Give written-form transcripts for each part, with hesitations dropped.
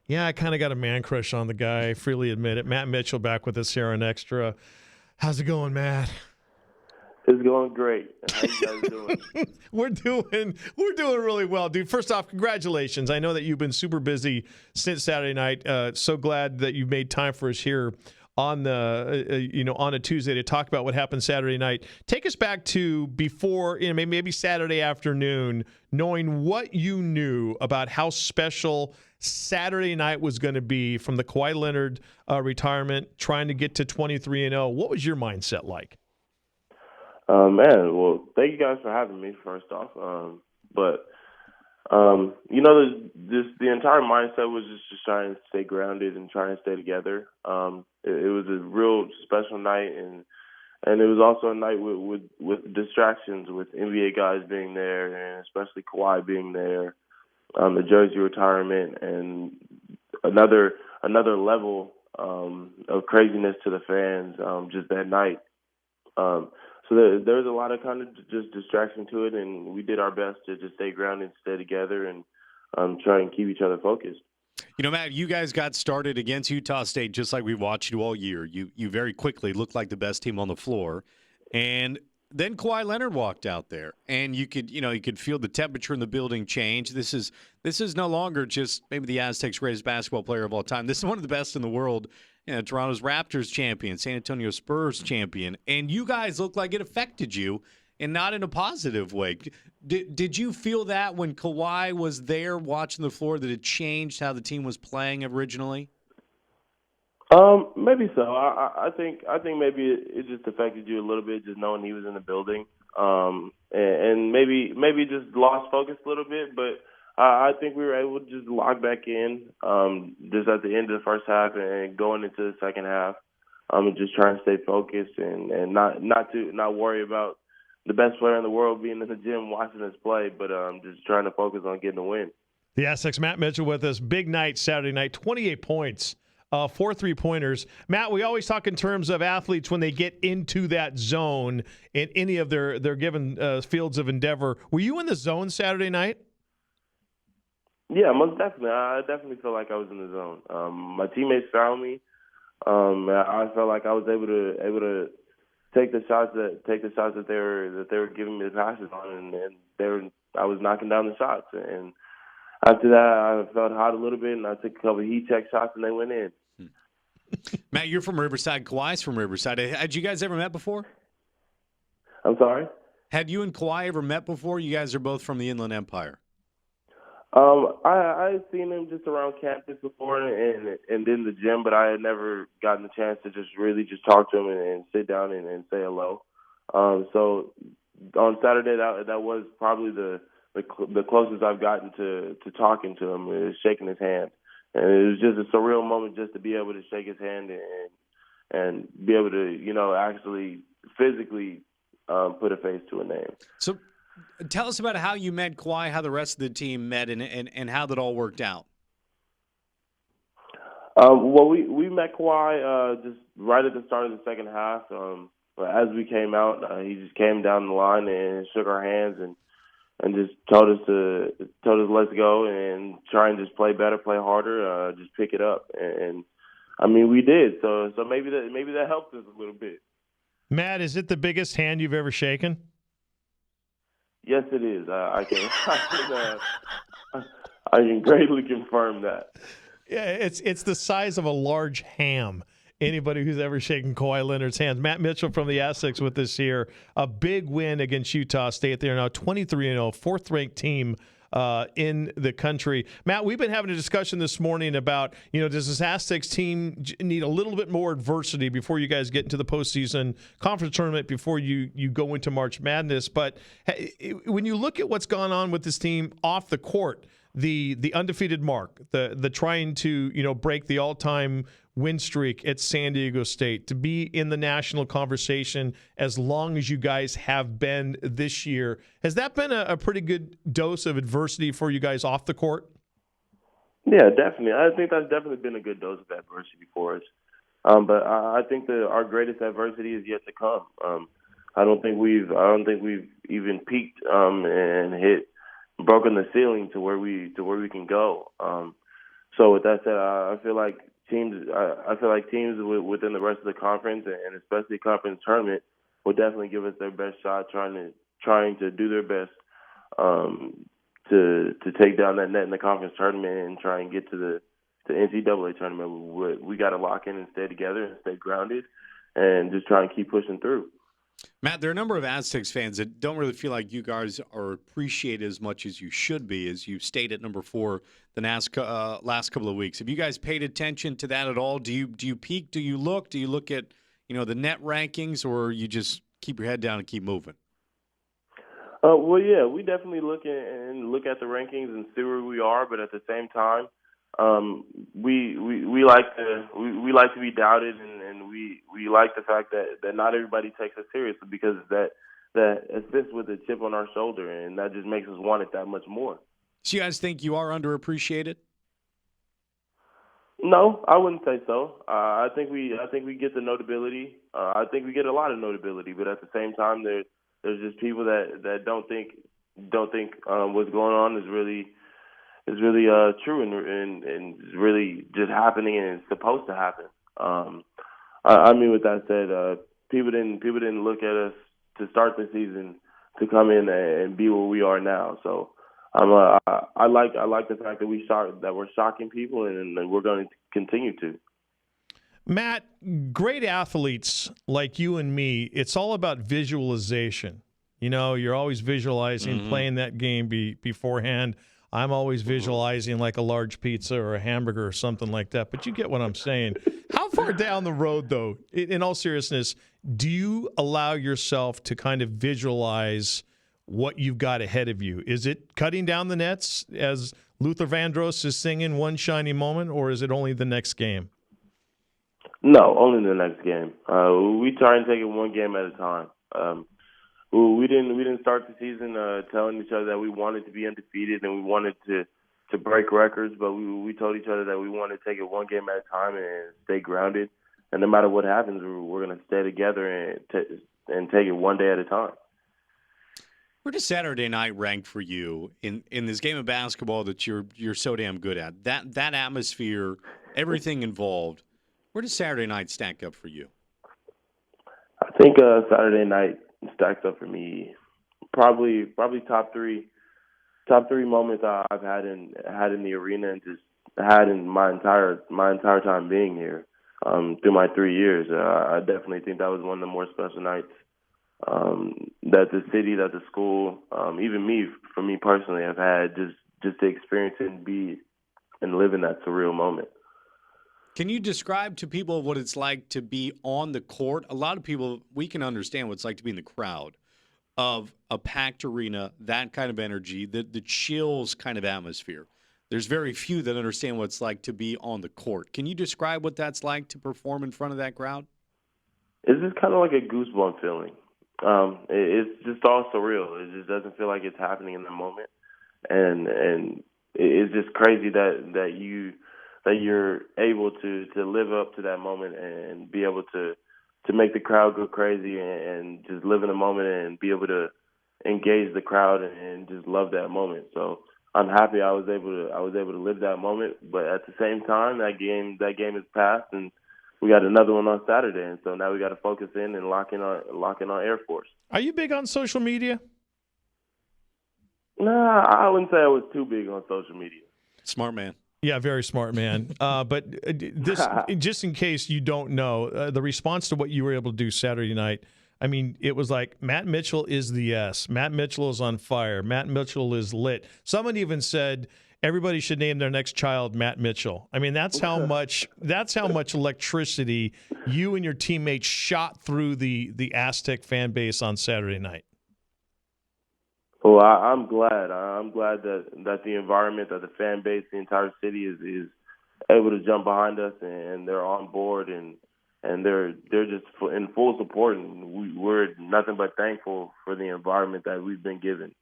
Yeah, I kind of got a man crush on the guy. I freely admit it. Matt Mitchell back with us here on Extra. How's it going, Matt? It's going great. How you guys doing? we're doing really well, dude. First off, congratulations. I know that you've been super busy since Saturday night. So glad that you made time for us here on the on a Tuesday to talk about what happened Saturday night. Take us back to before, maybe Saturday afternoon, knowing what you knew about how special Saturday night was going to be from the Kawhi Leonard retirement, trying to get to 23-0. What was your mindset like? Man, well, thank you guys for having me, first off. But the entire mindset was just trying to stay grounded and trying to stay together. It was a real special night, and it was also a night with distractions, with NBA guys being there, and especially Kawhi being there, the jersey retirement, and another level of craziness to the fans just that night. So there was a lot of kind of just distraction to it, and we did our best to just stay grounded, stay together, and try and keep each other focused. Matt, you guys got started against Utah State just like we watched you all year. You very quickly looked like the best team on the floor, and then Kawhi Leonard walked out there, and you could feel the temperature in the building change. This is no longer just maybe the Aztecs' greatest basketball player of all time. This is one of the best in the world. Toronto's Raptors champion, San Antonio Spurs champion, and you guys look like it affected you, and not in a positive way. Did you feel that when Kawhi was there watching the floor that it changed how the team was playing originally? Maybe so. I think maybe it just affected you a little bit, just knowing he was in the building, and maybe just lost focus a little bit, but. I think we were able to just log back in just at the end of the first half and going into the second half, and just trying to stay focused and not worry about the best player in the world being in the gym watching us play, but just trying to focus on getting the win. The Aztecs, Matt Mitchell with us. Big night Saturday night, 28 points, 4 3-pointers. Matt, we always talk in terms of athletes when they get into that zone in any of their given fields of endeavor. Were you in the zone Saturday night? Yeah, most definitely. I definitely felt like I was in the zone. My teammates found me. I felt like I was able to take the shots that they were giving me the passes on, and I was knocking down the shots. And after that, I felt hot a little bit, and I took a couple of heat check shots, and they went in. Matt, you're from Riverside. Kawhi's from Riverside. Had you guys ever met before? I'm sorry? Had you and Kawhi ever met before? You guys are both from the Inland Empire. I had seen him just around campus before and in the gym, but I had never gotten the chance to just really just talk to him and sit down and say hello. So on Saturday, that was probably the closest I've gotten to talking to him, is shaking his hand. And it was just a surreal moment just to be able to shake his hand and be able to, actually physically put a face to a name. So tell us about how you met Kawhi, how the rest of the team met, and how that all worked out. Well, we met Kawhi just right at the start of the second half. As we came out, he just came down the line and shook our hands and just told us let's go and try and just play better, play harder, just pick it up. And I mean, we did. So maybe that helped us a little bit. Matt, is it the biggest hand you've ever shaken? Yes, it is. I can greatly confirm that. Yeah, it's the size of a large ham. Anybody who's ever shaken Kawhi Leonard's hands. Matt Mitchell from the Aztecs with us here. A big win against Utah State. They're now 23-0, fourth-ranked team in the country. Matt, we've been having a discussion this morning about, does this Aztecs team need a little bit more adversity before you guys get into the postseason conference tournament, before you go into March Madness? But when you look at what's gone on with this team off the court, the undefeated mark, the trying to break the all-time win streak at San Diego State, to be in the national conversation as long as you guys have been this year, has that been a pretty good dose of adversity for you guys off the court? Yeah, definitely. I think that's definitely been a good dose of adversity for us. But I think that our greatest adversity is yet to come. I don't think we've even peaked and broken the ceiling to where we can go. So with that said, I feel like teams within the rest of the conference and especially conference tournament will definitely give us their best shot, trying to do their best to take down that net in the conference tournament and try and get to the NCAA tournament. We got to lock in and stay together and stay grounded and just try and keep pushing through. Matt, there are a number of Aztecs fans that don't really feel like you guys are appreciated as much as you should be, as you stayed at number 4 the last couple of weeks. Have you guys paid attention to that at all? Do you peek? Do you look? Do you look at the net rankings, or you just keep your head down and keep moving? Well, yeah, we definitely look at the rankings and see where we are, but at the same time, we like to be doubted, and we like the fact that not everybody takes us seriously, because that assists with a chip on our shoulder, and that just makes us want it that much more. So you guys think you are underappreciated? No, I wouldn't say so. I think we get the notability. I think we get a lot of notability, but at the same time, there's just people that don't think what's going on is really true and is really just happening and it's supposed to happen. I mean, with that said, people didn't look at us to start the season to come in and be where we are now. So I like the fact that we're shocking people, and we're going to continue to. Matt, great athletes like you and me, it's all about visualization. You're always visualizing playing that game beforehand. I'm always visualizing like a large pizza or a hamburger or something like that. But you get what I'm saying. How far down the road, though, in all seriousness, do you allow yourself to kind of visualize what you've got ahead of you? Is it cutting down the nets as Luther Vandross is singing One Shiny Moment, or is it only the next game? No, only the next game. We try and take it one game at a time. We didn't start the season telling each other that we wanted to be undefeated and we wanted to break records, but we told each other that we wanted to take it one game at a time and stay grounded. And no matter what happens, we're going to stay together and take it one day at a time. Where does Saturday night rank for you in this game of basketball that you're so damn good at? That atmosphere, everything involved. Where does Saturday night stack up for you? I think Saturday night stacks up for me probably top three moments I've had in the arena and just had in my entire time being here through my 3 years. I definitely think that was one of the more special nights that the city, that the school, even me, for me personally, have had just to experience it and be and live in that surreal moment. Can you describe to people what it's like to be on the court? A lot of people, we can understand what it's like to be in the crowd of a packed arena, that kind of energy, the chills kind of atmosphere. There's very few that understand what it's like to be on the court. Can you describe what that's like to perform in front of that crowd? It's just kind of like a goosebump feeling. It's just all surreal. It just doesn't feel like it's happening in the moment, and it's just crazy that you're able to live up to that moment and be able to make the crowd go crazy and just live in the moment and be able to engage the crowd and just love that moment. So I'm happy I was able to live that moment, but at the same time that game is past and we got another one on Saturday, and so now we got to focus in and lock in our Air Force. Are you big on social media? Nah, I wouldn't say I was too big on social media. Smart man. Yeah, very smart man. But this, just in case you don't know, the response to what you were able to do Saturday night, I mean, it was like Matt Mitchell is the S. Matt Mitchell is on fire. Matt Mitchell is lit. Someone even said everybody should name their next child Matt Mitchell. I mean, that's how much electricity you and your teammates shot through the Aztec fan base on Saturday night. Well, I'm glad. I'm glad that the environment, that the fan base, the entire city is able to jump behind us and they're on board and they're just in full support. And we're nothing but thankful for the environment that we've been given.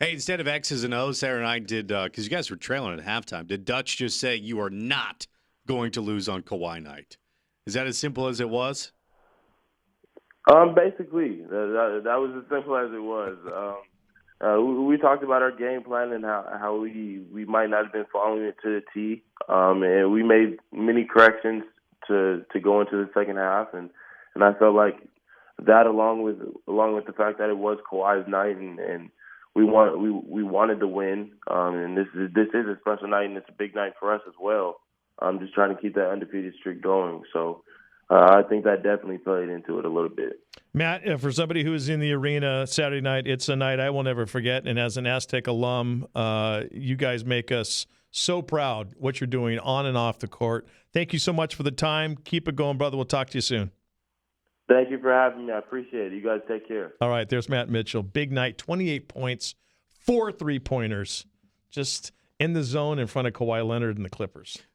Hey, instead of X's and O's, Sarah and I did, because you guys were trailing at halftime, did Dutch just say you are not going to lose on Kawhi night? Is that as simple as it was? Basically, that was as simple as it was. We talked about our game plan and how we might not have been following it to the T, and we made many corrections to go into the second half, and I felt like that along with the fact that it was Kawhi's night and we wanted to win, and this is a special night and it's a big night for us as well. I'm just trying to keep that undefeated streak going, so. I think that definitely played into it a little bit. Matt, for somebody who was in the arena Saturday night, it's a night I will never forget. And as an Aztec alum, you guys make us so proud what you're doing on and off the court. Thank you so much for the time. Keep it going, brother. We'll talk to you soon. Thank you for having me. I appreciate it. You guys take care. All right, there's Matt Mitchell. Big night, 28 points, 4 3-pointers. Just in the zone in front of Kawhi Leonard and the Clippers.